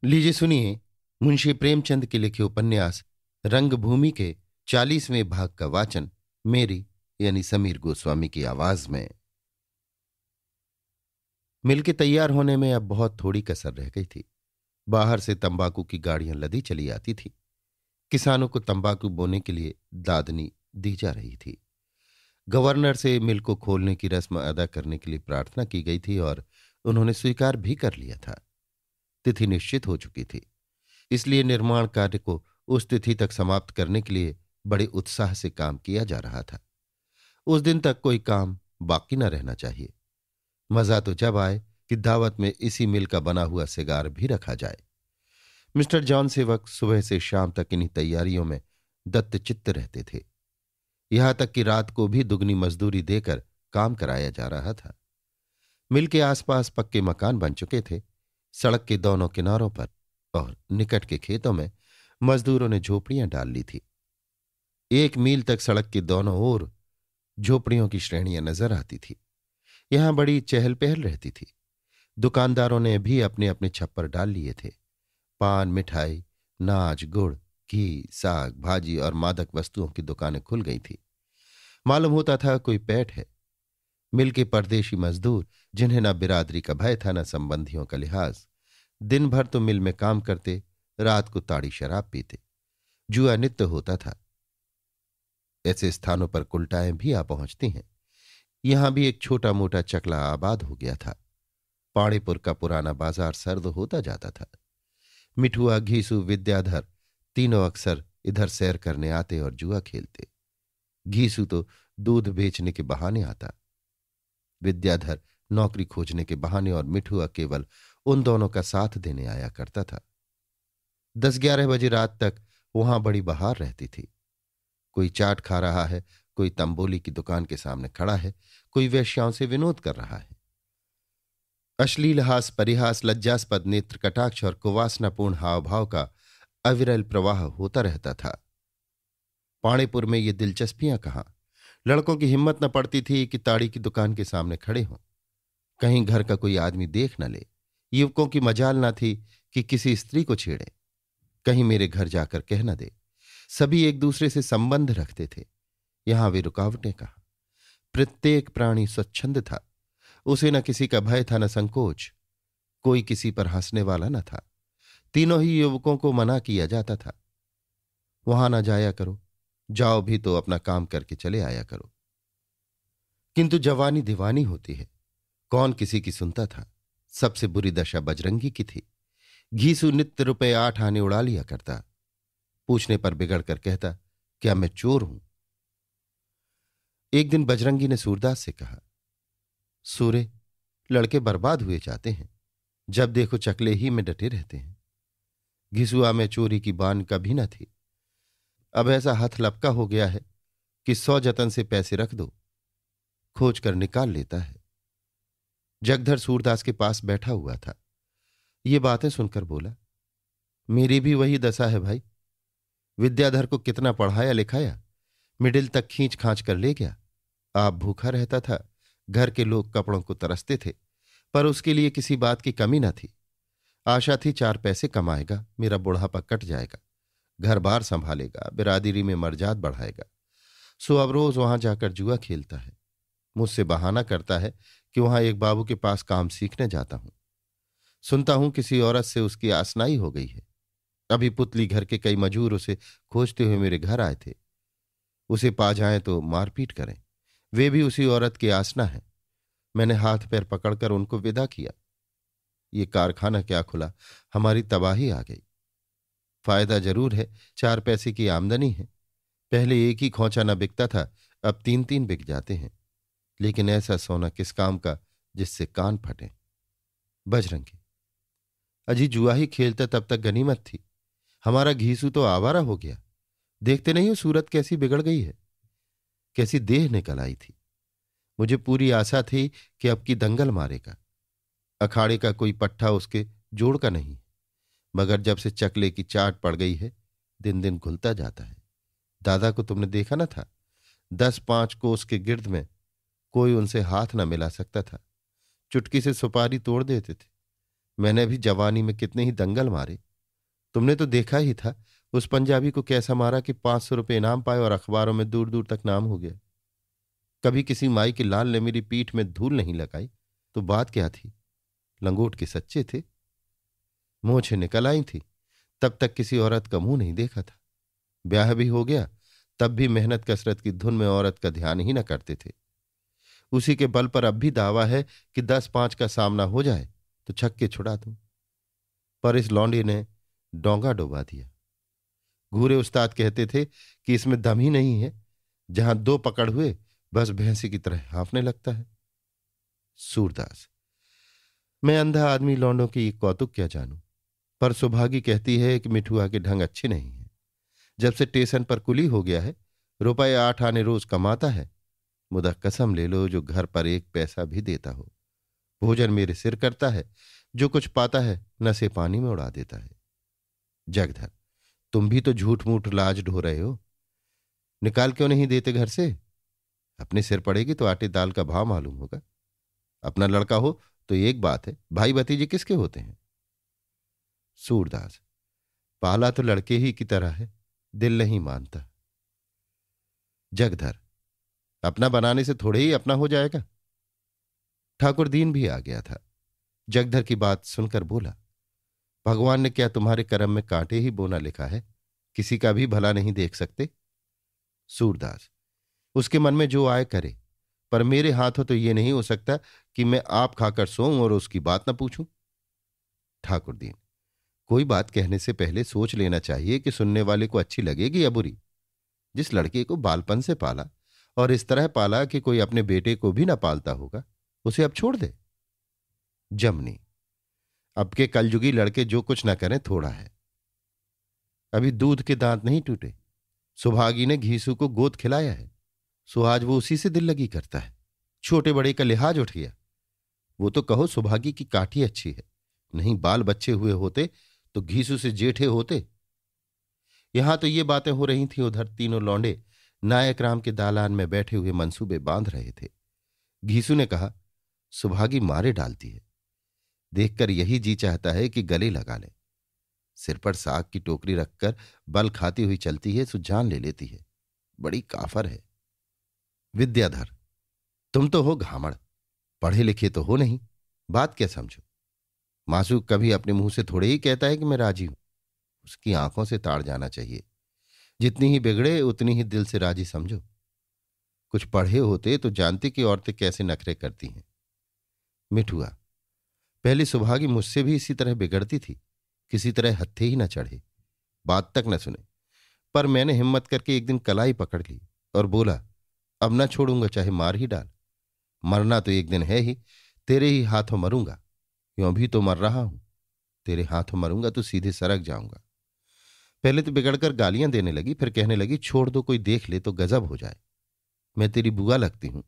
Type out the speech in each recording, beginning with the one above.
लीजिए सुनिए। मुंशी प्रेमचंद के लिखे उपन्यास रंगभूमि के 40वें भाग का वाचन मेरी यानी समीर गोस्वामी की आवाज में। मिल के तैयार होने में अब बहुत थोड़ी कसर रह गई थी। बाहर से तंबाकू की गाड़ियां लदी चली आती थी। किसानों को तंबाकू बोने के लिए दादनी दी जा रही थी। गवर्नर से मिल को खोलने की रस्म अदा करने के लिए प्रार्थना की गई थी और उन्होंने स्वीकार भी कर लिया था। तिथि निश्चित हो चुकी थी, इसलिए निर्माण कार्य को उस तिथि तक समाप्त करने के लिए बड़े उत्साह से काम किया जा रहा था। उस दिन तक कोई काम बाकी न रहना चाहिए। मजा तो जब आए कि दावत में इसी मिल का बना हुआ सिगार भी रखा जाए। मिस्टर जॉन सेवक सुबह से शाम तक इन्हीं तैयारियों में दत्तचित्त रहते थे। यहां तक कि रात को भी दुगनी मजदूरी देकर काम कराया जा रहा था। मिल के आसपास पक्के मकान बन चुके थे। सड़क के दोनों किनारों पर और निकट के खेतों में मजदूरों ने झोपड़ियां डाल ली थी। 1 मील तक सड़क के दोनों ओर झोपड़ियों की श्रेणियां नजर आती थी। यहां बड़ी चहल पहल रहती थी। दुकानदारों ने भी अपने अपने छप्पर डाल लिए थे। पान, मिठाई, नाज, गुड़, घी, साग, भाजी और मादक वस्तुओं की दुकानें खुल गई थी। मालूम होता था कोई पैठ है। मिल के परदेशी मजदूर, जिन्हें न बिरादरी का भय था न संबंधियों का लिहाज, दिन भर तो मिल में काम करते, रात को ताड़ी शराब पीते। जुआ नित्य होता था। ऐसे स्थानों पर कुलटाएं भी आ पहुंचती हैं। यहां भी एक छोटा मोटा चकला आबाद हो गया था। पाणीपुर का पुराना बाजार सर्द होता जाता था। मिठुआ, घीसू, विद्याधर तीनों अक्सर इधर सैर करने आते और जुआ खेलते। घीसू तो दूध बेचने के बहाने आता, विद्याधर नौकरी खोजने के बहाने और मिठुआ केवल उन दोनों का साथ देने आया करता था। 10-11 बजे रात तक वहां बड़ी बहार रहती थी। कोई चाट खा रहा है, कोई तंबोली की दुकान के सामने खड़ा है, कोई वेश्याओं से विनोद कर रहा है। अश्लील हास, परिहास, लज्जास्पद नेत्र कटाक्ष और कुवासनापूर्ण हाव भाव का अविरल प्रवाह होता रहता था। पाणीपुर में ये दिलचस्पियां कहाँ। लड़कों की हिम्मत न पड़ती थी कि ताड़ी की दुकान के सामने खड़े हों। कहीं घर का कोई आदमी देख न ले। युवकों की मजाल न थी कि किसी स्त्री को छेड़े। कहीं मेरे घर जाकर कह न दे। सभी एक दूसरे से संबंध रखते थे। यहां वे रुकावटें कहाँ। प्रत्येक प्राणी स्वच्छंद था। उसे न किसी का भय था न संकोच। कोई किसी पर हंसने वाला न था। तीनों ही युवकों को मना किया जाता था, वहां न जाया करो, जाओ भी तो अपना काम करके चले आया करो। किंतु जवानी दीवानी होती है, कौन किसी की सुनता था। सबसे बुरी दशा बजरंगी की थी। घीसू नित्य रुपए 8 आने उड़ा लिया करता। पूछने पर बिगड़ कर कहता, क्या मैं चोर हूं? एक दिन बजरंगी ने सूरदास से कहा, सूरे, लड़के बर्बाद हुए जाते हैं, जब देखो चकले ही में डटे रहते हैं। घिसुआ में चोरी की बान कभी न थी। अब ऐसा हथ लपका हो गया है कि 100 जतन से पैसे रख दो, खोज कर निकाल लेता है। जगधर सूरदास के पास बैठा हुआ था। ये बातें सुनकर बोला, मेरी भी वही दशा है भाई। विद्याधर को कितना पढ़ाया लिखाया, मिडिल तक खींच खांच कर ले गया। आप भूखा रहता था, घर के लोग कपड़ों को तरसते थे, पर उसके लिए किसी बात की कमी न थी। आशा थी 4 पैसे कमाएगा, मेरा बुढ़ापा कट जाएगा, घर बार संभालेगा, बिरादरी में मर्जाद बढ़ाएगा। सो अब रोज वहां जाकर जुआ खेलता है। मुझसे बहाना करता है कि वहां एक बाबू के पास काम सीखने जाता हूं। सुनता हूं किसी औरत से उसकी आसनाई हो गई है। अभी पुतली घर के कई मजूर उसे खोजते हुए मेरे घर आए थे। उसे पा जाएं तो मारपीट करें। वे भी उसी औरत की आसना है। मैंने हाथ पैर पकड़कर उनको विदा किया। ये कारखाना क्या खुला, हमारी तबाही आ गई। फायदा जरूर है, 4 पैसे की आमदनी है। पहले एक ही खोंचा न बिकता था, अब 3-3 बिक जाते हैं। लेकिन ऐसा सोना किस काम का जिससे कान फटे। बजरंगी, अजी जुआ ही खेलता तब तक गनीमत थी। हमारा घीसू तो आवारा हो गया। देखते नहीं हो सूरत कैसी बिगड़ गई है, कैसी देह निकल आई थी। मुझे पूरी आशा थी कि अब की दंगल मारेगा। अखाड़े का कोई पट्टा उसके जोड़ का नहीं, मगर जब से चकले की चाट पड़ गई है, दिन दिन घुलता जाता है। दादा को तुमने देखा न था, 10-5 कोस के गिर्द में कोई उनसे हाथ न मिला सकता था। चुटकी से सुपारी तोड़ देते थे। मैंने भी जवानी में कितने ही दंगल मारे। तुमने तो देखा ही था उस पंजाबी को कैसा मारा कि 500 रुपये इनाम पाए और अखबारों में दूर दूर तक नाम हो गया। कभी किसी माई के लाल ने मेरी पीठ में धूल नहीं लगाई तो बात क्या थी। लंगोट के सच्चे थे, मोछें निकल आई थी। तब तक किसी औरत का मुंह नहीं देखा था। ब्याह भी हो गया तब भी मेहनत कसरत की धुन में औरत का ध्यान ही न करते थे। उसी के बल पर अब भी दावा है कि 10-5 का सामना हो जाए तो छक्के छुड़ा दूं। पर इस लौंडे ने डोंगा डुबा दिया। घूरे उस्ताद कहते थे कि इसमें दम ही नहीं है, जहां दो पकड़ हुए बस भैंसी की तरह हांफने लगता है। सूरदास, मैं अंधा आदमी लौंडों की कौतुक क्या जानूं, पर सुभागी कहती है कि मिठुआ के ढंग अच्छे नहीं हैं। जब से स्टेशन पर कुली हो गया है, रुपए 8 आने रोज कमाता है। मुदा कसम ले लो जो घर पर एक पैसा भी देता हो। भोजन मेरे सिर करता है, जो कुछ पाता है नशे पानी में उड़ा देता है। जगधर, तुम भी तो झूठ मूठ लाज ढो रहे हो। निकाल क्यों नहीं देते घर से? अपने सिर पड़ेगी तो आटे दाल का भाव मालूम होगा। अपना लड़का हो तो एक बात है, भाई भतीजे किसके होते हैं? सूरदास, पाला तो लड़के ही की तरह है, दिल नहीं मानता। जगधर, अपना बनाने से थोड़े ही अपना हो जाएगा। ठाकुर दीन भी आ गया था। जगधर की बात सुनकर बोला, भगवान ने क्या तुम्हारे कर्म में कांटे ही बोना लिखा है? किसी का भी भला नहीं देख सकते? सूरदास, उसके मन में जो आए करे, पर मेरे हाथों तो ये नहीं हो सकता कि मैं आप खाकर सोऊं और उसकी बात न पूछूं। ठाकुर दीन, कोई बात कहने से पहले सोच लेना चाहिए कि सुनने वाले को अच्छी लगेगी या बुरी। जिस लड़के को बालपन से पाला और इस तरह पाला कि कोई अपने बेटे को भी ना पालता होगा, उसे अब छोड़ दे। जमनी, अब के कलयुगी लड़के जो कुछ ना करें थोड़ा है। अभी दूध के दांत नहीं टूटे। सुभागी ने घीसू को गोद खिलाया है, सो आज वो उसी से दिल लगी करता है। छोटे बड़े का लिहाज उठ गया। वो तो कहो सुभागी की काठी अच्छी है, नहीं बाल बच्चे हुए होते तो घीसू से जेठे होते। यहां तो ये बातें हो रही थी, उधर तीनों लौंडे नायक राम के दालान में बैठे हुए मंसूबे बांध रहे थे। घीसू ने कहा, सुभागी मारे डालती है, देखकर यही जी चाहता है कि गले लगा ले। सिर पर साग की टोकरी रखकर बल खाती हुई चलती है, सो जान ले लेती है। बड़ी काफर है। विद्याधर, तुम तो हो घामड़, पढ़े लिखे तो हो नहीं, बात क्या समझो। मासूक कभी अपने मुंह से थोड़े ही कहता है कि मैं राजी हूं। उसकी आंखों से ताड़ जाना चाहिए। जितनी ही बिगड़े उतनी ही दिल से राजी समझो। कुछ पढ़े होते तो जानते कि औरतें कैसे नखरे करती हैं। मिठुआ, पहली सुभागी मुझसे भी इसी तरह बिगड़ती थी, किसी तरह हत्थे ही न चढ़े, बात तक न सुने। पर मैंने हिम्मत करके एक दिन कलाई पकड़ ली और बोला, अब न छोड़ूंगा, चाहे मार ही डाल। मरना तो एक दिन है ही, तेरे ही हाथों मरूंगा। यूं भी तो मर रहा हूं, तेरे हाथों मरूंगा तो सीधे सड़क जाऊंगा। पहले तो बिगड़कर गालियां देने लगी, फिर कहने लगी, छोड़ दो, कोई देख ले तो गजब हो जाए, मैं तेरी बुआ लगती हूं।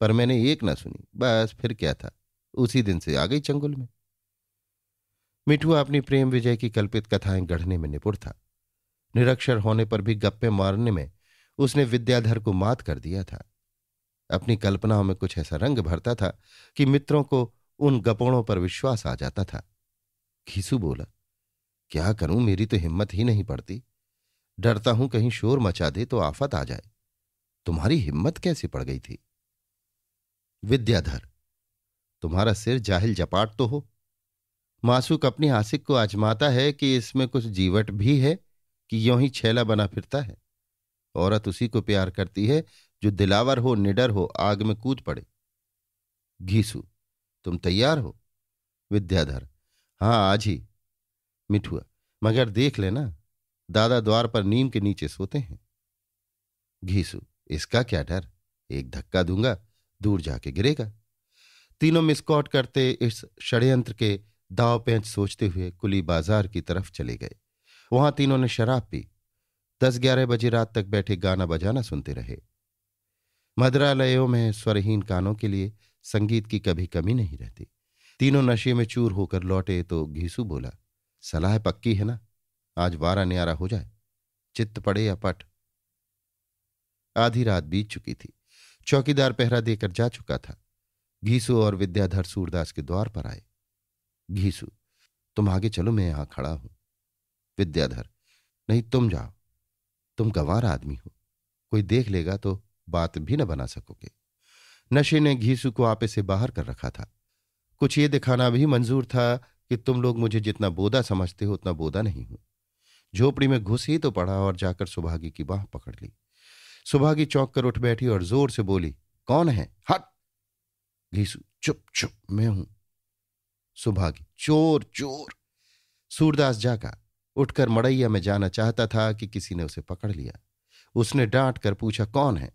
पर मैंने एक न सुनी, बस फिर क्या था, उसी दिन से आ गई चंगुल में। मिठुआ अपनी प्रेम विजय की कल्पित कथाएं गढ़ने में निपुण था। निरक्षर होने पर भी गप्पे मारने में उसने विद्याधर को मात कर दिया था। अपनी कल्पनाओं में कुछ ऐसा रंग भरता था कि मित्रों को उन गपोड़ों पर विश्वास आ जाता था। घीसू बोला, क्या करूं, मेरी तो हिम्मत ही नहीं पड़ती। डरता हूं कहीं शोर मचा दे तो आफत आ जाए। तुम्हारी हिम्मत कैसे पड़ गई थी? विद्याधर, तुम्हारा सिर जाहिल जपाट तो हो। मासूक अपनी आशिक को आजमाता है कि इसमें कुछ जीवट भी है कि यों ही छैला बना फिरता है। औरत उसी को प्यार करती है जो दिलावर हो, निडर हो, आग में कूद पड़े। घीसू, तुम तैयार हो? विद्याधर, हाँ आज ही। मिठुआ, मगर देख लेना, दादा द्वार पर नीम के नीचे सोते हैं। घीसू, इसका क्या डर, एक धक्का दूंगा, दूर जाके गिरेगा। तीनों मिसकॉट करते इस षड्यंत्र के दाव पेंच सोचते हुए कुली बाजार की तरफ चले गए। वहां तीनों ने शराब पी। 10-11 बजे रात तक बैठे गाना बजाना सुनते रहे। मदरालयों में स्वरहीन कानों के लिए संगीत की कभी कमी नहीं रहती। तीनों नशे में चूर होकर लौटे तो घीसू बोला, सलाह पक्की है ना? आज वारा न्यारा हो जाए, चित्त पड़े या पट। आधी रात बीत चुकी थी। चौकीदार पहरा देकर जा चुका था। घीसू और विद्याधर सूरदास के द्वार पर आए। घीसू, तुम आगे चलो, मैं यहां खड़ा हूं। विद्याधर, नहीं तुम जाओ, तुम गंवार आदमी हो, कोई देख लेगा तो बात भी न बना सकोगे। नशे ने घीसू को आपे से बाहर कर रखा था। कुछ ये दिखाना भी मंजूर था कि तुम लोग मुझे जितना बोदा समझते हो उतना बोदा नहीं हूं। झोपड़ी में घुस ही तो पड़ा और जाकर सुभागी की बाह पकड़ ली। सुभागी चौंक कर उठ बैठी और जोर से बोली, कौन है? हट! घीसू, चुप चुप, मैं हूं। सुभागी, चोर चोर! सूरदास जागा, उठकर मड़ैया में जाना चाहता था कि किसी ने उसे पकड़ लिया। उसने डांट कर पूछा, कौन है?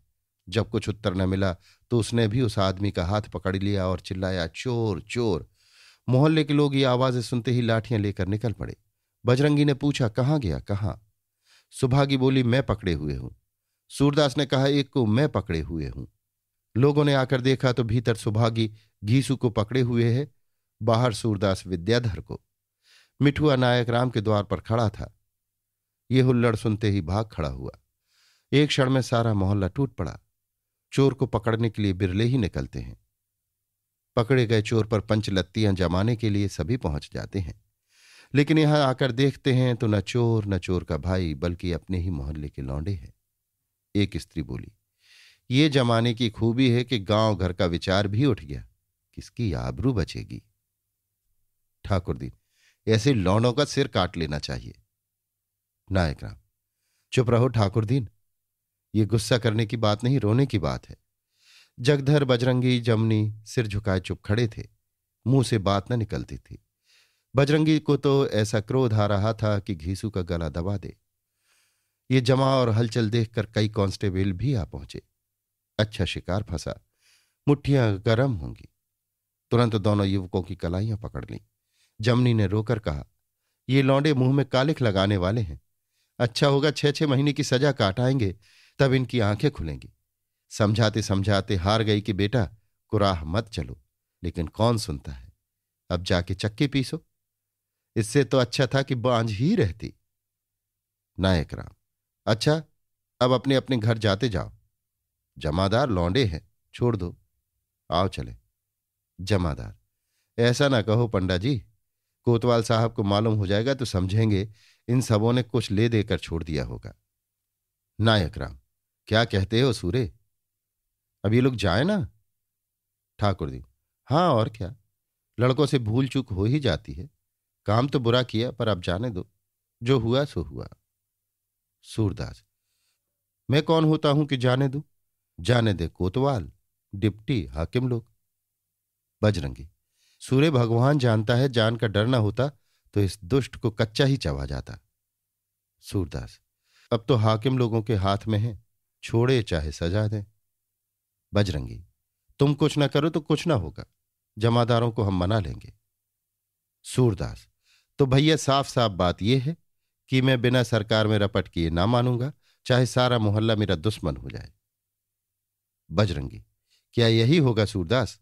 जब कुछ उत्तर न मिला तो उसने भी उस आदमी का हाथ पकड़ लिया और चिल्लाया, चोर चोर! मोहल्ले के लोग ये आवाजें सुनते ही लाठियां लेकर निकल पड़े। बजरंगी ने पूछा, कहाँ गया, कहाँ? सुभागी बोली, मैं पकड़े हुए हूं। सूरदास ने कहा, एक को मैं पकड़े हुए हूं। लोगों ने आकर देखा तो भीतर सुभागी घीसू को पकड़े हुए है, बाहर सूरदास विद्याधर को। मिठुआ नायक राम के द्वार पर खड़ा था। ये हुल्लड़ सुनते ही भाग खड़ा हुआ। एक क्षण में सारा मोहल्ला टूट पड़ा। चोर को पकड़ने के लिए बिरले ही निकलते हैं। पकड़े गए चोर पर पंचलत्तियां जमाने के लिए सभी पहुंच जाते हैं, लेकिन यहां आकर देखते हैं तो न चोर का भाई बल्कि अपने ही मोहल्ले के लौंडे हैं। एक स्त्री बोली, ये जमाने की खूबी है कि गांव घर का विचार भी उठ गया, किसकी आबरू बचेगी। ठाकुर दीन, ऐसे लौंडों का सिर काट लेना चाहिए। नायक राम, चुप रहो ठाकुर दीन, ये गुस्सा करने की बात नहीं, रोने की बात है। जगधर, बजरंगी, जमनी सिर झुकाए चुप खड़े थे, मुंह से बात न निकलती थी। बजरंगी को तो ऐसा क्रोध आ रहा था कि घीसू का गला दबा दे। ये जमा और हलचल देखकर कई कांस्टेबल भी आ पहुंचे। अच्छा शिकार फंसा, मुट्ठियां गर्म होंगी। तुरंत दोनों युवकों की कलाइयां पकड़ लीं। जमनी ने रोकर कहा, ये लौंडे मुंह में कालिख लगाने वाले हैं। अच्छा होगा 6-6 महीने की सजा काटाएंगे, तब इनकी आंखें खुलेंगी। समझाते समझाते हार गई कि बेटा कुराह मत चलो, लेकिन कौन सुनता है। अब जाके चक्की पीसो, इससे तो अच्छा था कि बांझ ही रहती। नायक राम, अच्छा, अब अपने अपने घर जाते जाओ। जमादार लौंडे हैं, छोड़ दो, आओ चले। जमादार, ऐसा ना कहो पंडा जी, कोतवाल साहब को मालूम हो जाएगा तो समझेंगे इन सबों ने कुछ ले देकर छोड़ दिया होगा। नायक राम, क्या कहते हो सूरे, अब ये लोग जाए ना? ठाकुर जी, हाँ और क्या, लड़कों से भूल चूक हो ही जाती है। काम तो बुरा किया पर अब जाने दो, जो हुआ सो हुआ। सूरदास, मैं कौन होता हूं कि जाने दूं? जाने दे कोतवाल, डिप्टी, हाकिम लोग। बजरंगी, सूर्य भगवान जानता है, जान का डर ना होता तो इस दुष्ट को कच्चा ही चबा जाता। सूरदास, अब तो हाकिम लोगों के हाथ में है, छोड़े चाहे सजा दें। बजरंगी, तुम कुछ ना करो तो कुछ ना होगा, जमादारों को हम मना लेंगे। सूरदास, तो भैया साफ साफ बात यह है कि मैं बिना सरकार में रपट किए ना मानूंगा, चाहे सारा मोहल्ला मेरा दुश्मन हो जाए। बजरंगी, क्या यही होगा सूरदास?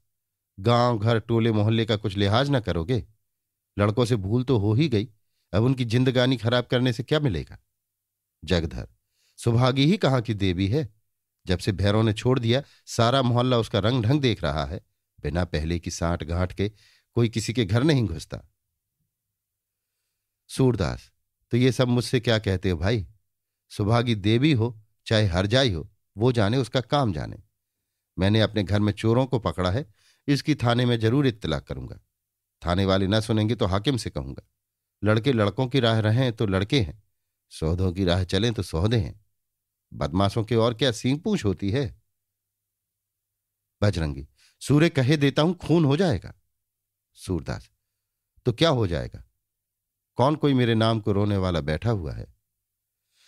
गांव घर टोले मोहल्ले का कुछ लिहाज ना करोगे? लड़कों से भूल तो हो ही गई, अब उनकी जिंदगानी खराब करने से क्या मिलेगा? जगधर, सुभागी ही कहाँ की देवी है, जब से भैरों ने छोड़ दिया सारा मोहल्ला उसका रंग ढंग देख रहा है। बिना पहले की साठ गांठ के कोई किसी के घर नहीं घुसता। सूरदास, तो ये सब मुझसे क्या कहते हो भाई? सुभागी देवी हो चाहे हरजाई हो, वो जाने, उसका काम जाने। मैंने अपने घर में चोरों को पकड़ा है, इसकी थाने में जरूर इत्तला करूंगा। थाने वाले न सुनेंगे तो हाकिम से कहूंगा। लड़के लड़कों की राह रहें तो लड़के हैं, सौदों की राह चलें तो सौदे हैं। बदमाशों के और क्या सींग पूंछ होती है। बजरंगी, सूर्य कहे देता हूं खून हो जाएगा। सूरदास, तो क्या हो जाएगा? कौन कोई मेरे नाम को रोने वाला बैठा हुआ है?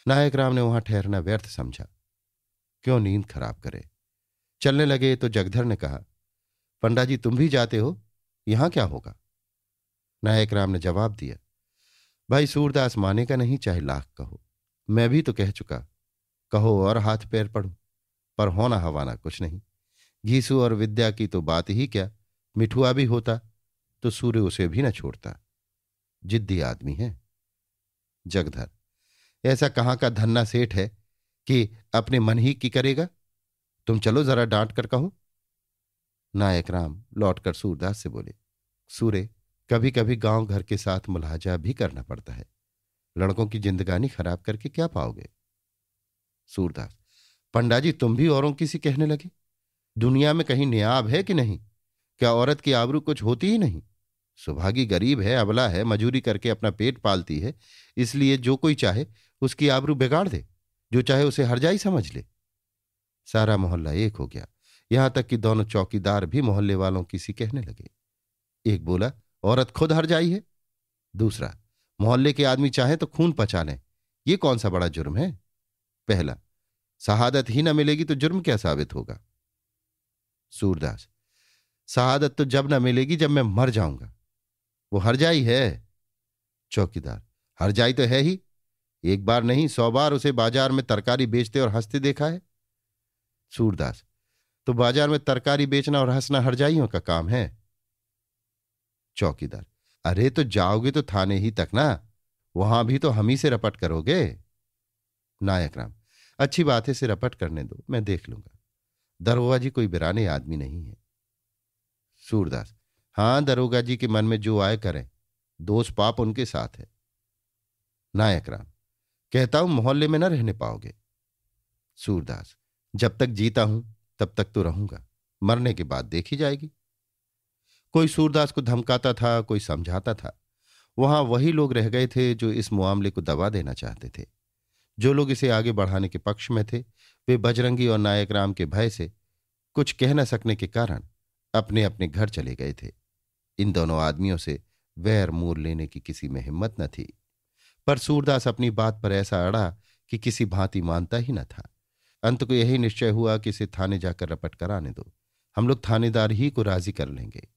नायक राम ने वहां ठहरना व्यर्थ समझा, क्यों नींद खराब करे। चलने लगे तो जगधर ने कहा, पंडा जी तुम भी जाते हो, यहां क्या होगा? नायक राम ने जवाब दिया, भाई सूरदास मानेगा नहीं चाहे लाख कहो, मैं भी तो कह चुका, कहो और हाथ पैर पड़ू, पर होना हवाना कुछ नहीं। घीसू और विद्या की तो बात ही क्या, मिठुआ भी होता तो सूर्य उसे भी न छोड़ता, जिद्दी आदमी है। जगधर, ऐसा कहां का धन्ना सेठ है कि अपने मन ही की करेगा? तुम चलो जरा डांट कर कहो। नायक राम लौटकर सूरदास से बोले, सूरे कभी कभी गांव घर के साथ मुलाजा भी करना पड़ता है। लड़कों की जिंदगानी खराब करके क्या पाओगे? सूरदास, पंडा जी तुम भी औरों की सी कहने लगे। दुनिया में कहीं नियाब है कि नहीं? क्या औरत की आबरू कुछ होती ही नहीं? सुभागी गरीब है, अबला है, मजूरी करके अपना पेट पालती है, इसलिए जो कोई चाहे उसकी आबरू बिगाड़ दे, जो चाहे उसे हरजाई समझ ले। सारा मोहल्ला एक हो गया, यहां तक कि दोनों चौकीदार भी मोहल्ले वालों की सी कहने लगे। एक बोला, औरत खुद हरजाई है। दूसरा, मोहल्ले के आदमी चाहे तो खून पचा लें, ये कौन सा बड़ा जुर्म है? पहला, शहादत ही न मिलेगी तो जुर्म क्या साबित होगा? सूरदास, शहादत तो जब न मिलेगी जब मैं मर जाऊंगा। वो हरजाई है। चौकीदार, हरजाई तो है ही, एक बार नहीं 100 बार उसे बाजार में तरकारी बेचते और हंसते देखा है। सूरदास, तो बाजार में तरकारी बेचना और हंसना हरजाइयों का काम है। चौकीदार, अरे तो जाओगे तो थाने ही तक ना, वहां भी तो हम ही से रपट करोगे। नायक राम, अच्छी बात है, से रपट करने दो, मैं देख लूंगा। दरोगा जी कोई बिराने आदमी नहीं है। सूरदास, हां, दरोगा जी के मन में जो आए करें, दोष पाप उनके साथ है। नायक राम, कहता हूं मोहल्ले में न रहने पाओगे। सूरदास, जब तक जीता हूं तब तक तो रहूंगा, मरने के बाद देखी जाएगी। कोई सूरदास को धमकाता था, कोई समझाता था। वहां वही लोग रह गए थे जो इस मामले को दबा देना चाहते थे। जो लोग इसे आगे बढ़ाने के पक्ष में थे, वे बजरंगी और नायक राम के भय से कुछ कह न सकने के कारण अपने अपने घर चले गए थे। इन दोनों आदमियों से वैर मोल लेने की किसी में हिम्मत न थी, पर सूरदास अपनी बात पर ऐसा अड़ा कि किसी भांति मानता ही न था। अंत को यही निश्चय हुआ कि इसे थाने जाकर रपट कराने दो, हम लोग थानेदार ही को राजी कर लेंगे,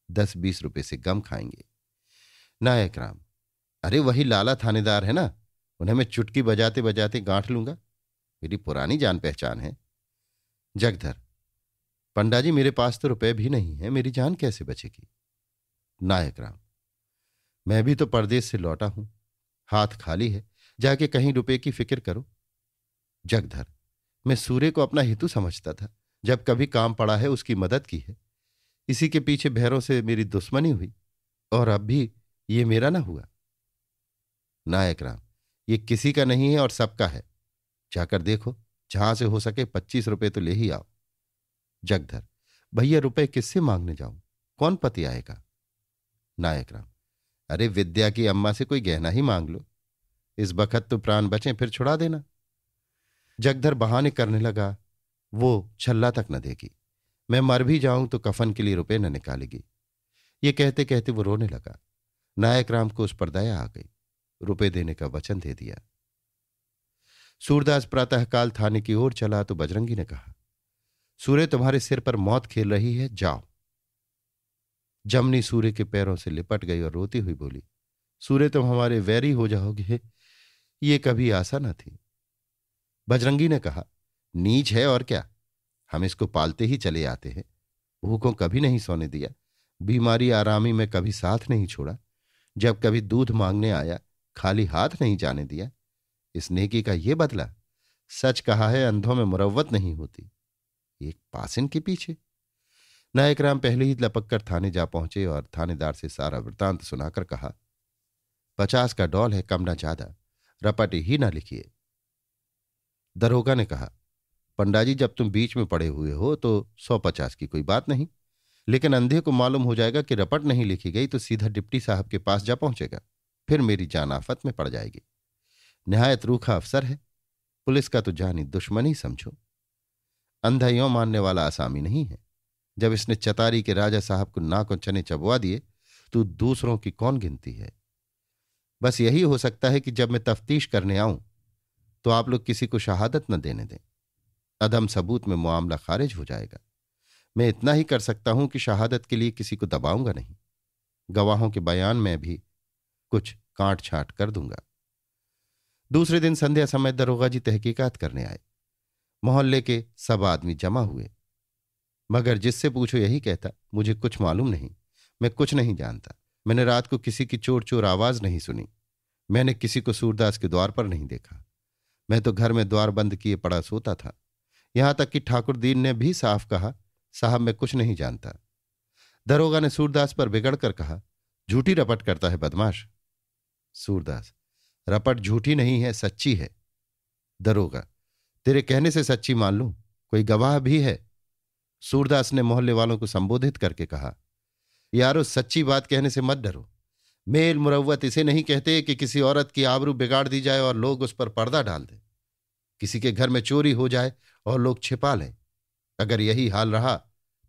10-20 रुपए से गम खाएंगे। नायक राम, अरे वही लाला थानेदार है ना, उन्हें मैं चुटकी बजाते बजाते गांठ लूंगा, मेरी पुरानी जान पहचान है। जगधर, पंडा जी मेरे पास तो रुपए भी नहीं है, मेरी जान कैसे बचेगी? नायक राम, मैं भी तो परदेश से लौटा हूं, हाथ खाली है, जाके कहीं रुपए की फिक्र करो। जगधर, मैं सूर्य को अपना हितू समझता था, जब कभी काम पड़ा है उसकी मदद की है, इसी के पीछे भैरों से मेरी दुश्मनी हुई, और अब भी ये मेरा ना हुआ। नायक राम, ये किसी का नहीं है और सबका है, जाकर देखो, जहां से हो सके 25 रुपए तो ले ही आओ। जगधर, भैया रुपए किससे मांगने जाऊं, कौन पति आएगा? नायक राम, अरे विद्या की अम्मा से कोई गहना ही मांग लो, इस बखत तो प्राण बचे, फिर छुड़ा देना। जगधर बहाने करने लगा, वो छल्ला तक न देगी, मैं मर भी जाऊं तो कफन के लिए रुपए न निकालेगी। ये कहते कहते वो रोने लगा। नायक राम को उस पर दया आ गई, रुपए देने का वचन दे दिया। सूरदास प्रातःकाल थाने की ओर चला तो बजरंगी ने कहा, सूर्य तुम्हारे सिर पर मौत खेल रही है, जाओ। जमनी सूर्य के पैरों से लिपट गई और रोती हुई बोली, सूर्य तुम हमारे वैरी हो जाओगे, ये कभी आशा न थी। बजरंगी ने कहा, नीच है और क्या, हम इसको पालते ही चले आते हैं, भूखों कभी नहीं सोने दिया, बीमारी आरामी में कभी साथ नहीं छोड़ा, जब कभी दूध मांगने आया खाली हाथ नहीं जाने दिया, इस नेकी का ये बदला, सच कहा है अंधों में मुरव्वत नहीं होती, एक पासिन के पीछे। नायक राम पहले ही लपक कर थाने जा पहुंचे और थानेदार से सारा वृतांत सुनाकर कहा, 50 का डॉल है, कम ना ज्यादा, रपट ही ना लिखिए। दरोगा ने कहा, पंडा जी जब तुम बीच में पड़े हुए हो तो 150 की कोई बात नहीं, लेकिन अंधे को मालूम हो जाएगा कि रपट नहीं लिखी गई तो सीधा डिप्टी साहब के पास जा पहुंचेगा, फिर मेरी जान आफत में पड़ जाएगी। निहायत रूखा अफसर है, पुलिस का तो जानी दुश्मन ही समझो। अंधा यों मानने वाला आसामी नहीं है, जब इसने चतारी के राजा साहब को नाक और चने चबवा दिए तो दूसरों की कौन गिनती है। बस यही हो सकता है कि जब मैं तफ्तीश करने आऊं तो आप लोग किसी को शहादत न देने दें, अदम सबूत में मामला खारिज हो जाएगा। मैं इतना ही कर सकता हूं कि शहादत के लिए किसी को दबाऊंगा नहीं, गवाहों के बयान में भी कुछ काट छांट कर दूंगा। दूसरे दिन संध्या समय दरोगा जी तहकीकात करने आए। मोहल्ले के सब आदमी जमा हुए, मगर जिससे पूछो यही कहता, मुझे कुछ मालूम नहीं, मैं कुछ नहीं जानता, मैंने रात को किसी की चोर चोर आवाज नहीं सुनी, मैंने किसी को सूरदास के द्वार पर नहीं देखा, मैं तो घर में द्वार बंद किए पड़ा सोता था। यहां तक कि ठाकुर दीन ने भी साफ कहा, साहब मैं कुछ नहीं जानता। दरोगा ने सूरदास पर बिगड़ कर कहा, झूठी रपट करता है बदमाश। सूरदास, रपट झूठी नहीं है, सच्ची है। दरोगा, तेरे कहने से सच्ची मान लूं, कोई गवाह भी है? सूरदास ने मोहल्ले वालों को संबोधित करके कहा, यारो सच्ची बात कहने से मत डरो। मेल मुरव्वत इसे नहीं कहते कि किसी औरत की आबरू बिगाड़ दी जाए और लोग उस पर पर्दा डाल दें, किसी के घर में चोरी हो जाए और लोग छिपा लें। अगर यही हाल रहा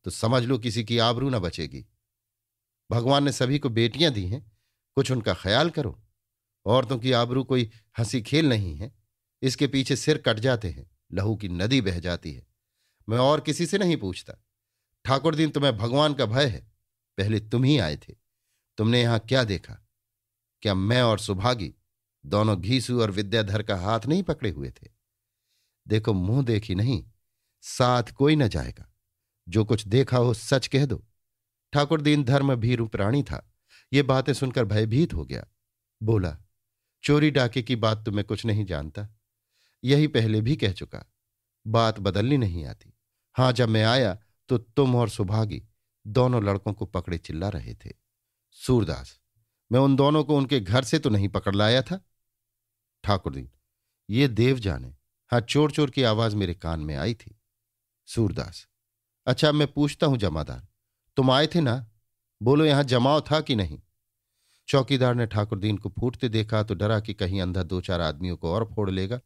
तो समझ लो किसी की आबरू न बचेगी। भगवान ने सभी को बेटियां दी हैं, कुछ उनका ख्याल करो। औरतों की आबरू कोई हंसी खेल नहीं है, इसके पीछे सिर कट जाते हैं, लहू की नदी बह जाती है। मैं और किसी से नहीं पूछता। ठाकुर दीन, तुम्हें भगवान का भय है? पहले तुम ही आए थे, तुमने यहां क्या देखा? क्या मैं और सुभागी दोनों घीसू और विद्याधर का हाथ नहीं पकड़े हुए थे? देखो, मुंह देखी नहीं, साथ कोई न जाएगा। जो कुछ देखा हो सच कह दो। ठाकुर दीन धर्म भीरू प्राणी था, ये बातें सुनकर भयभीत हो गया। बोला, चोरी डाके की बात तो मैं कुछ नहीं जानता, यही पहले भी कह चुका, बात बदलनी नहीं आती। हां, जब मैं आया तो तुम और सुभागी दोनों लड़कों को पकड़े चिल्ला रहे थे। सूरदास, मैं उन दोनों को उनके घर से तो नहीं पकड़ लाया था। ठाकुर दीन, ये देव जाने। हाँ, चोर चोर की आवाज मेरे कान में आई थी। सूरदास, अच्छा मैं पूछता हूं जमादार, तुम आए थे ना? बोलो, यहां जमाव था कि नहीं? चौकीदार ने ठाकुर दीन को फूटते देखा तो डरा कि कहीं अंधा दो चार आदमियों को और फोड़ लेगा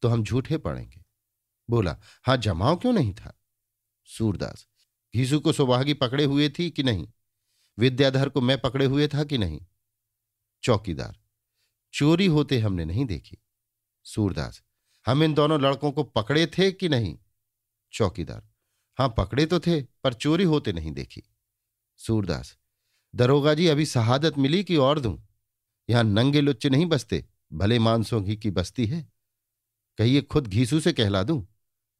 तो हम झूठे पड़ेंगे। बोला, हां, जमाव क्यों नहीं था? सूरदास, घीसू को सुभागी पकड़े हुए थी कि नहीं? विद्याधर को मैं पकड़े हुए था कि नहीं? चौकीदार, चोरी होते हमने नहीं देखी। सूरदास, हम इन दोनों लड़कों को पकड़े थे कि नहीं? चौकीदार, हां, पकड़े तो थे पर चोरी होते नहीं देखी। सूरदास, दरोगा जी, अभी शहादत मिली कि और दूं? यहां नंगे लुच्चे नहीं बसते, भले मांसों घी की बस्ती है। कहिए खुद घीसू से कहला दूं,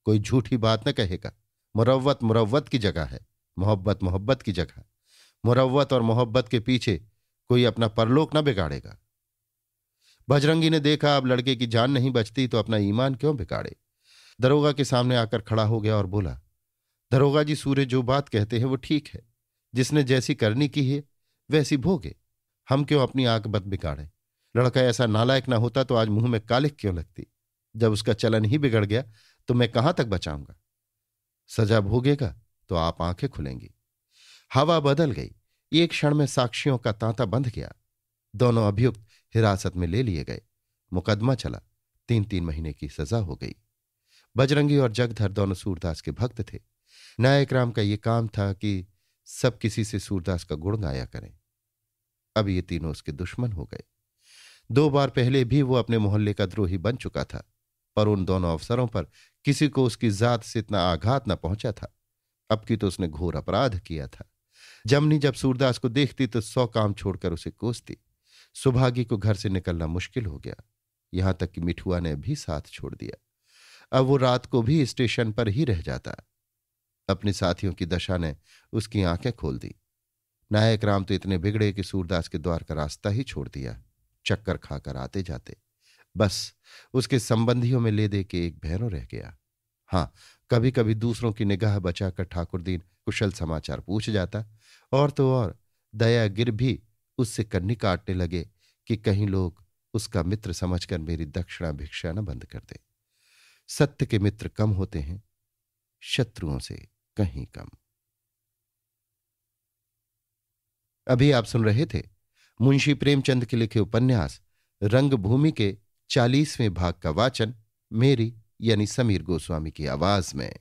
कोई झूठी बात न कहेगा। मुरव्वत मुरव्वत की जगह है, मोहब्बत मोहब्बत की जगह। मुरव्वत और मोहब्बत के पीछे कोई अपना परलोक न बिगाड़ेगा। बजरंगी ने देखा अब लड़के की जान नहीं बचती तो अपना ईमान क्यों बिगाड़े। दरोगा के सामने आकर खड़ा हो गया और बोला, दरोगा जी, सूर्य जो बात कहते हैं वो ठीक है। जिसने जैसी करनी की है वैसी भोगे, हम क्यों अपनी आकबत बिगाड़े। लड़का ऐसा नालायक ना होता तो आज मुंह में कालिक क्यों लगती। जब उसका चलन ही बिगड़ गया तो मैं कहां तक बचाऊंगा। सजा भोगेगा तो आप आंखें खुलेंगी। हवा बदल गई, एक क्षण में साक्षियों का तांता बंध गया। दोनों अभियुक्त हिरासत में ले लिए गए। मुकदमा चला, 3-3 महीने की सजा हो गई। बजरंगी और जगधर दोनों सूरदास के भक्त थे। नायक राम का ये काम था कि सब किसी से सूरदास का गुण गाया करें। अब ये तीनों उसके दुश्मन हो गए। 2 बार पहले भी वो अपने मोहल्ले का द्रोही बन चुका था, पर उन दोनों अवसरों पर किसी को उसकी जात से इतना आघात न पहुंचा था। अब की तो उसने घोर अपराध किया था। जमनी जब सूरदास को देखती तो 100 काम छोड़कर उसे कोसती। सुभागी को घर से निकलना मुश्किल हो गया, यहां तक कि मिठुआ ने भी साथ छोड़ दिया। अब वो रात को भी स्टेशन पर ही रह जाता। अपने साथियों की दशा ने उसकी आंखें खोल दी। नायक राम तो इतने बिगड़े कि सूरदास के द्वार का रास्ता ही छोड़ दिया, चक्कर खाकर आते जाते। बस उसके संबंधियों में ले दे के एक भैरों रह गया। हां, कभी कभी दूसरों की निगाह बचाकर ठाकुर दीन कुशल समाचार पूछ जाता, और तो और दया गिर भी उससे कन्नी काटने लगे कि कहीं लोग उसका मित्र समझकर मेरी दक्षिणा भिक्षा न बंद कर दे। सत्य के मित्र कम होते हैं, शत्रुओं से कहीं कम। अभी आप सुन रहे थे मुंशी प्रेमचंद के लिखे उपन्यास रंगभूमि के 40वें भाग का वाचन मेरी यानी समीर गोस्वामी की आवाज में।